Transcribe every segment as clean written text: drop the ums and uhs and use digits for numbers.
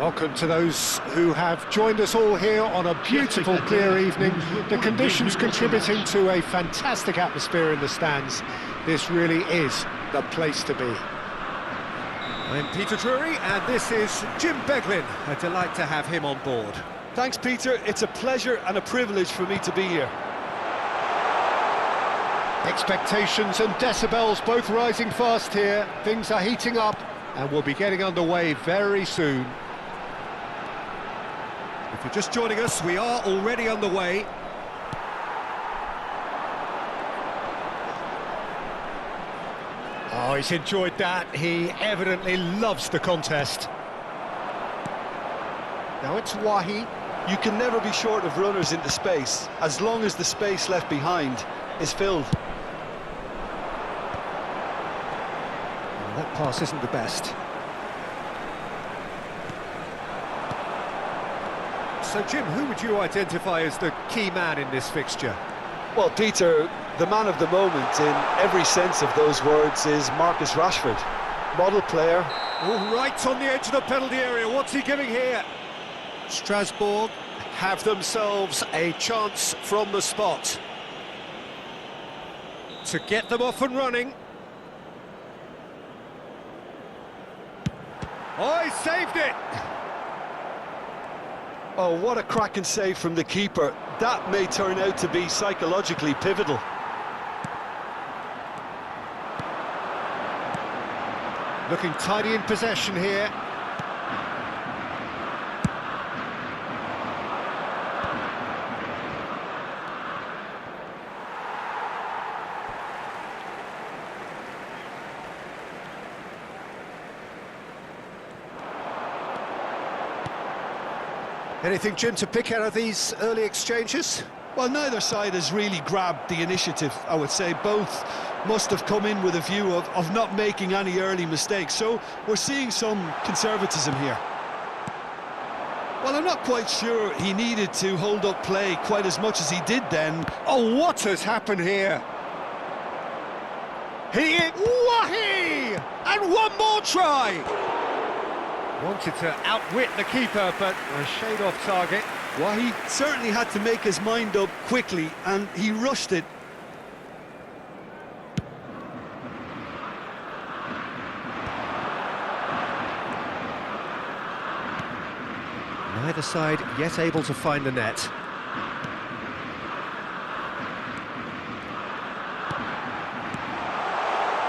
Welcome to those who have joined us all here on a beautiful, clear evening. The conditions contributing to a fantastic atmosphere in the stands. This really is the place to be. I'm Peter Drury, and this is Jim Beglin. A delight to have him on board. Thanks, Peter. It's a pleasure and a privilege for me to be here. Expectations and decibels both rising fast here. Things are heating up, and we'll be getting underway very soon. If you're just joining us, we are already underway. Oh, he's enjoyed that. He evidently loves the contest. Now it's Wahi. You can never be short of runners into space, as long as the space left behind is filled. And that pass isn't the best. So, Jim, who would you identify as the key man in this fixture? Well, Peter, the man of the moment in every sense of those words is Marcus Rashford. Model player. Oh, right on the edge of the penalty area. What's he giving here? Strasbourg have themselves a chance from the spot to get them off and running. Oh, he saved it! Oh, what a cracking save from the keeper. That may turn out to be psychologically pivotal. Looking tidy in possession here. Anything, Jim, to pick out of these early exchanges? Well, neither side has really grabbed the initiative, I would say. Both must have come in with a view of not making any early mistakes. So we're seeing some conservatism here. Well, I'm not quite sure he needed to hold up play quite as much as he did then. Oh, what has happened here? He is Wahi! And one more try! Wanted to outwit the keeper, but a shade off target. Well, he certainly had to make his mind up quickly, and he rushed it. Neither side yet able to find the net.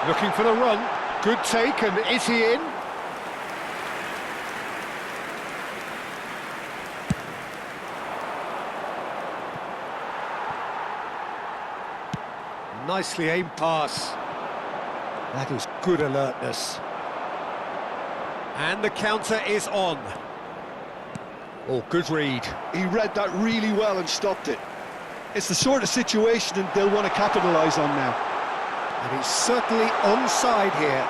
Looking for the run. Good take, and is he in? Nicely aimed pass. That is good alertness. And the counter is on. Oh, good read. He read that really well and stopped it. It's the sort of situation that they'll want to capitalise on now. And he's certainly onside here.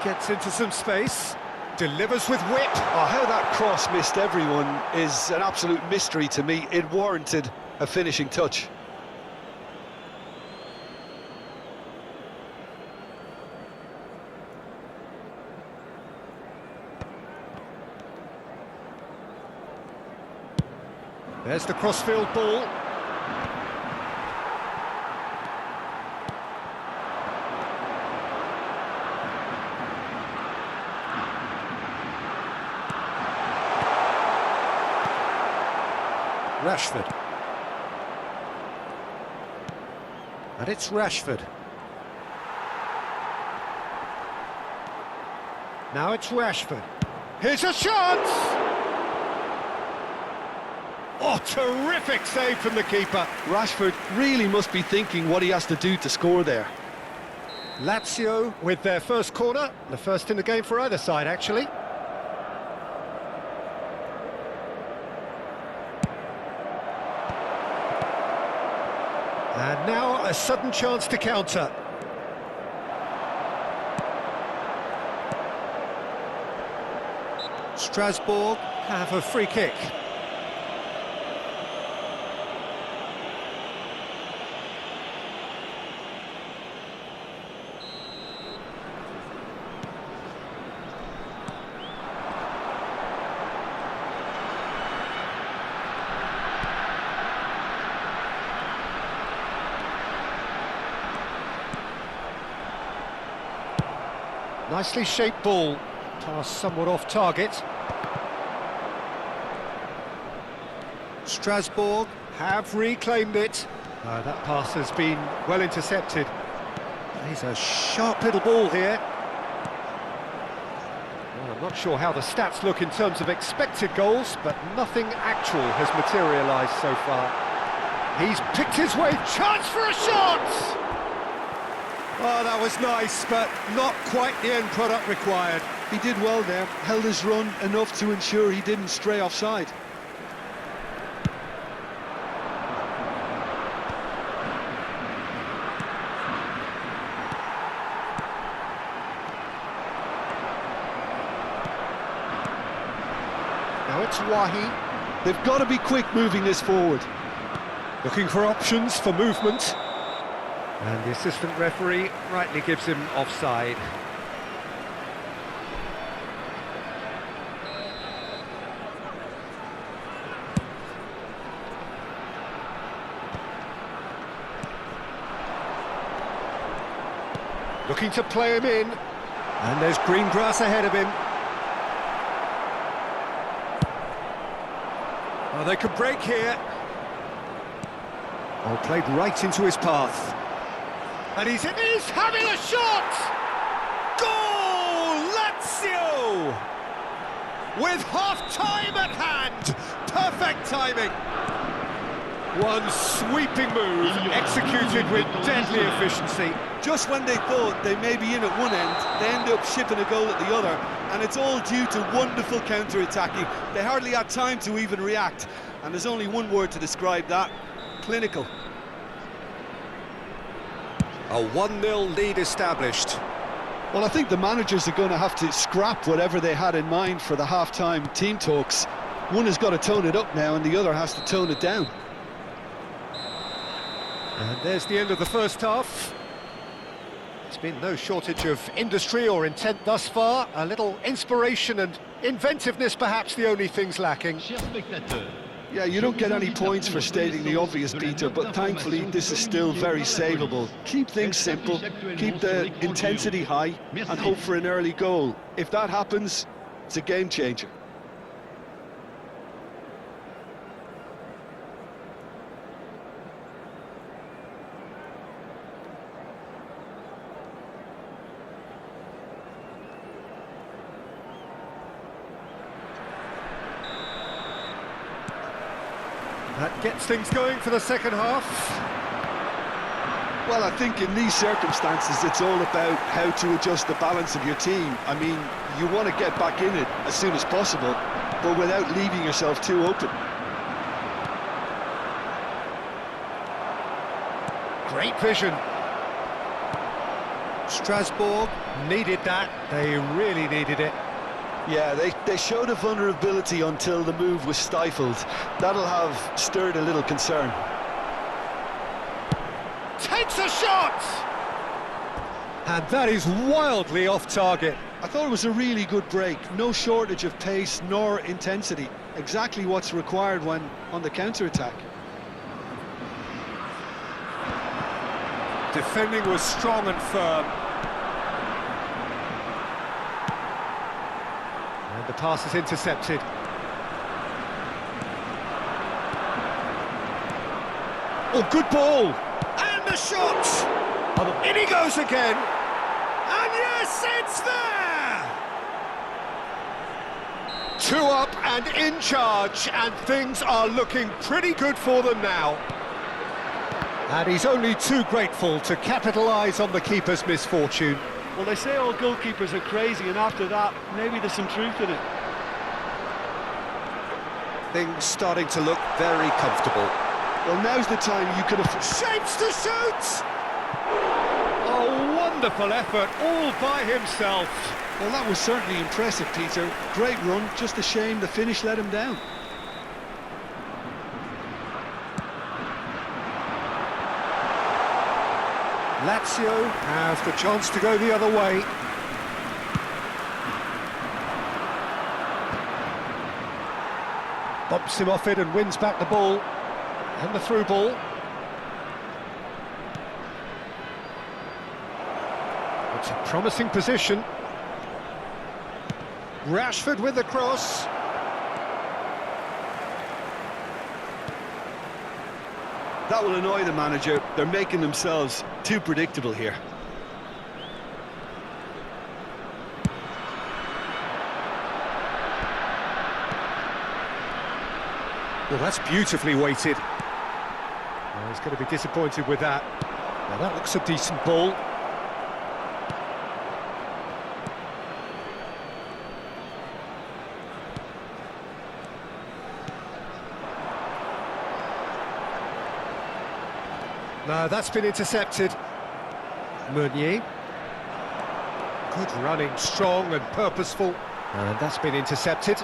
Gets into some space. Delivers with whip. Oh, how that cross missed everyone is an absolute mystery to me. It warranted a finishing touch. There's the crossfield ball. Rashford. And it's Rashford. Now it's Rashford. Here's a chance! Oh, terrific save from the keeper. Rashford really must be thinking what he has to do to score there. Lazio with their first corner, the first in the game for either side, actually. And now a sudden chance to counter. Strasbourg have a free kick. Nicely shaped ball, pass somewhat off target. Strasbourg have reclaimed it. That pass has been well intercepted. He's a sharp little ball here. Well, I'm not sure how the stats look in terms of expected goals, but nothing actual has materialised so far. He's picked his way, chance for a shot! Oh, that was nice, but not quite the end product required. He did well there, held his run enough to ensure he didn't stray offside. Now it's Wahi. They've got to be quick moving this forward. Looking for options for movement. And the assistant referee rightly gives him offside. Looking to play him in. And there's green grass ahead of him. Oh, they could break here. Oh, played right into his path. And he's having a shot! Goal! Lazio! With half-time at hand! Perfect timing! One sweeping move, executed with deadly efficiency. Just when they thought they may be in at one end, they end up shipping a goal at the other, and it's all due to wonderful counter-attacking. They hardly had time to even react, and there's only one word to describe that: clinical. A 1-0 lead established. Well, I think the managers are going to have to scrap whatever they had in mind for the half-time team talks. One has got to tone it up now, and the other has to tone it down. And there's the end of the first half. There's been no shortage of industry or intent thus far. A little inspiration and inventiveness, perhaps the only things lacking. Yeah, you don't get any points for stating the obvious, Peter, but thankfully this is still very savable. Keep things simple, keep the intensity high, and hope for an early goal. If that happens, it's a game changer. That gets things going for the second half. Well, I think in these circumstances it's all about how to adjust the balance of your team. I mean, you want to get back in it as soon as possible, but without leaving yourself too open. Great vision. Strasbourg needed that. They really needed it. Yeah, they showed a vulnerability until the move was stifled. That'll have stirred a little concern. Takes a shot! And that is wildly off target. I thought it was a really good break. No shortage of pace nor intensity. Exactly what's required when on the counter-attack. Defending was strong and firm. And the pass is intercepted. Oh, good ball! And the shot! In he goes again! And yes, it's there! 2 up and in charge, and things are looking pretty good for them now. And he's only too grateful to capitalise on the keeper's misfortune. Well, they say all goalkeepers are crazy, and after that, maybe there's some truth in it. Things starting to look very comfortable. Well, now's the time you could have... Shapes to shoot! A wonderful effort, all by himself. Well, that was certainly impressive, Peter. Great run, just a shame the finish let him down. Lazio have the chance to go the other way. Bumps him off it and wins back the ball. And the through ball. It's a promising position. Rashford with the cross. That will annoy the manager. They're making themselves too predictable here. Well, that's beautifully weighted. Well, he's going to be disappointed with that. Now, that looks a decent ball. No, that's been intercepted. Meunier. Good running, strong and purposeful. And that's been intercepted.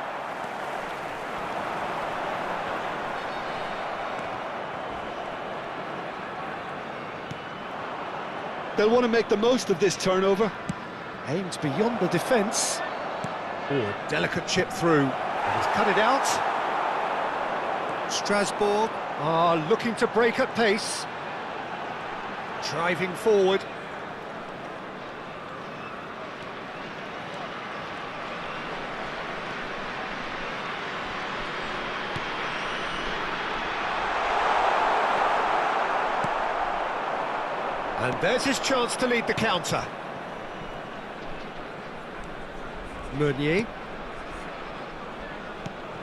They'll want to make the most of this turnover. Aims beyond the defence. Oh, delicate chip through. And he's cut it out. Strasbourg are looking to break at pace. Driving forward. And there's his chance to lead the counter. Meunier.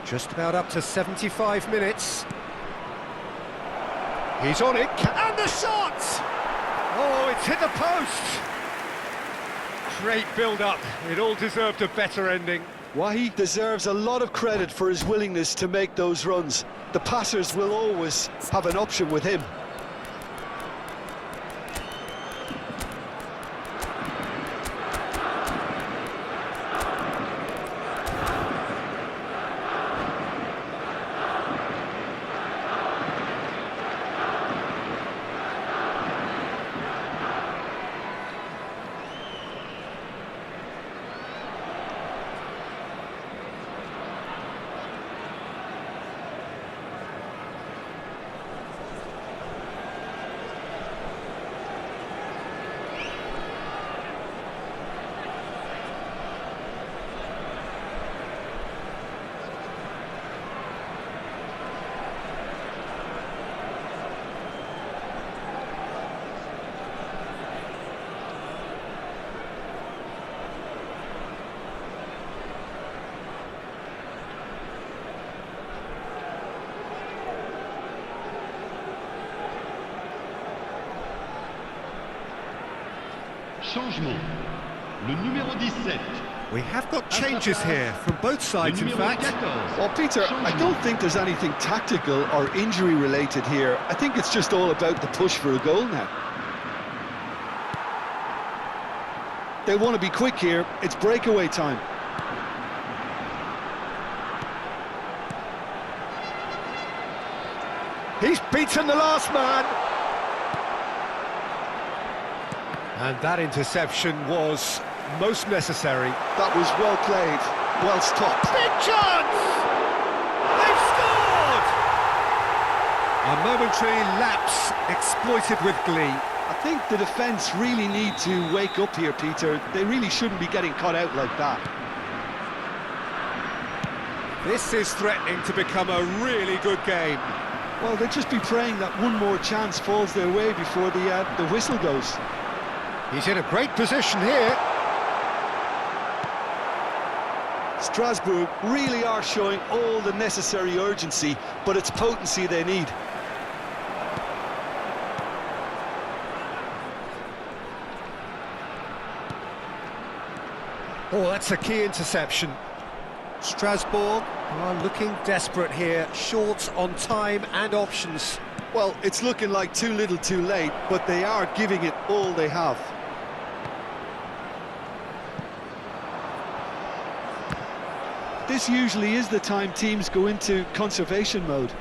Just about up to 75 minutes. He's on it, and the shot! Oh, it's hit the post! Great build-up, it all deserved a better ending. Wahi deserves a lot of credit for his willingness to make those runs. The passers will always have an option with him. Changement. Le numéro 17. We have got changes here from both sides, in fact. Well, Peter, I don't think there's anything tactical or injury related here. I think it's just all about the push for a goal now. They want to be quick here. It's breakaway time. He's beaten the last man. And that interception was most necessary. That was well played, well stopped. Big chance! They've scored! A momentary lapse exploited with glee. I think the defence really need to wake up here, Peter. They really shouldn't be getting caught out like that. This is threatening to become a really good game. Well, they'll just be praying that one more chance falls their way before the whistle goes. He's in a great position here. Strasbourg really are showing all the necessary urgency, but it's potency they need. Oh, that's a key interception. Strasbourg are looking desperate here, short on time and options. Well, it's looking like too little too late, but they are giving it all they have. This usually is the time teams go into conservation mode.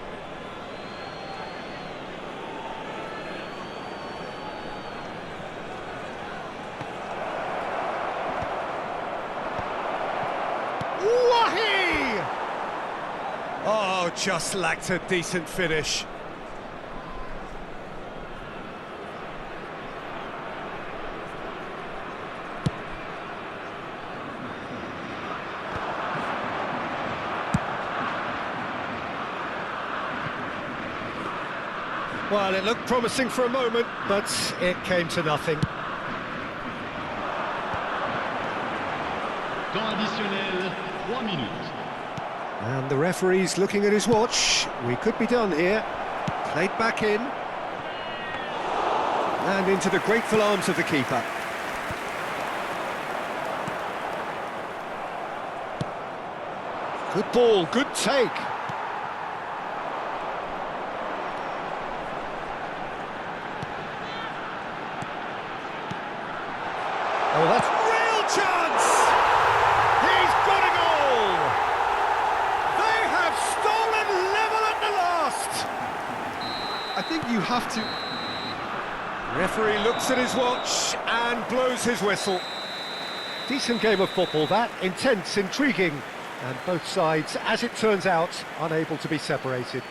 Wahi! Oh, just lacked a decent finish. Well, it looked promising for a moment, but it came to nothing. Temps additionnel, 3 minutes. And the referee's looking at his watch. We could be done here. Played back in. And into the grateful arms of the keeper. Good ball, good take. Oh, that's real chance! He's got a goal! They have stolen level at the last! I think you have to... Referee looks at his watch and blows his whistle. Decent game of football, that. Intense, intriguing. And both sides, as it turns out, unable to be separated.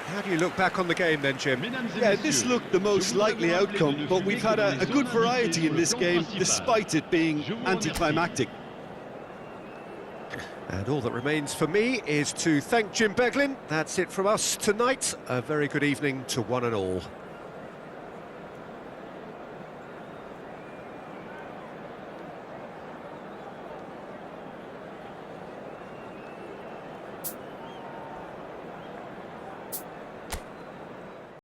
How do you look back on the game then, Jim? Yeah, this looked the most likely outcome, but we've had a good variety in this game, despite it being anticlimactic. And all that remains for me is to thank Jim Beglin. That's it from us tonight. A very good evening to one and all.